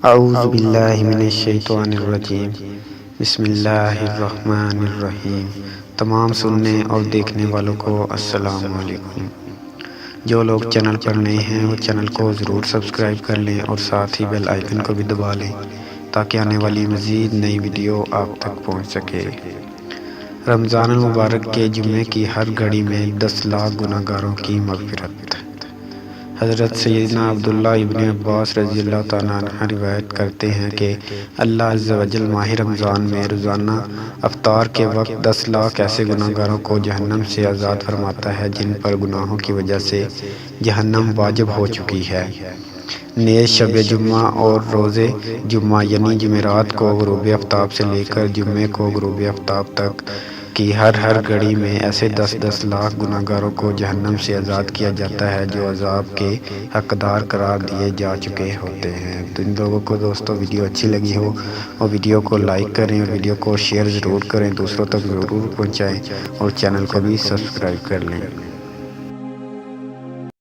اعوذ باللہ من الشیطان الرجیم، بسم اللہ الرحمن الرحیم۔ تمام سننے اور دیکھنے والوں کو السلام علیکم۔ جو لوگ چینل پر نئے ہیں وہ چینل کو ضرور سبسکرائب کر لیں اور ساتھ ہی بیل آئیکن کو بھی دبا لیں تاکہ آنے والی مزید نئی ویڈیو آپ تک پہنچ سکے۔ رمضان المبارک کے جمعے کی ہر گھڑی میں 10 لاکھ گناہ گاروں کی مغفرت۔ حضرت سیدنا عبداللہ ابن عباس رضی اللہ تعالیٰ عنہ روایت کرتے ہیں کہ اللہ عز و جل ماہ رمضان میں روزانہ افطار کے وقت 10 لاکھ ایسے گناہ گاروں کو جہنم سے آزاد فرماتا ہے جن پر گناہوں کی وجہ سے جہنم واجب ہو چکی ہے۔ نیز شب جمعہ اور روز جمعہ یعنی جمعرات کو غروب آفتاب سے لے کر جمعے کو غروب آفتاب تک کی ہر گھڑی میں ایسے 10 لاکھ گناہ گاروں کو جہنم سے آزاد کیا جاتا ہے جو عذاب کے حقدار قرار دیے جا چکے ہوتے ہیں۔ تو ان لوگوں کو دوستو ویڈیو اچھی لگی ہو اور ویڈیو کو لائک کریں اور ویڈیو کو شیئر ضرور کریں، دوسروں تک ضرور پہنچائیں اور چینل کو بھی سبسکرائب کر لیں۔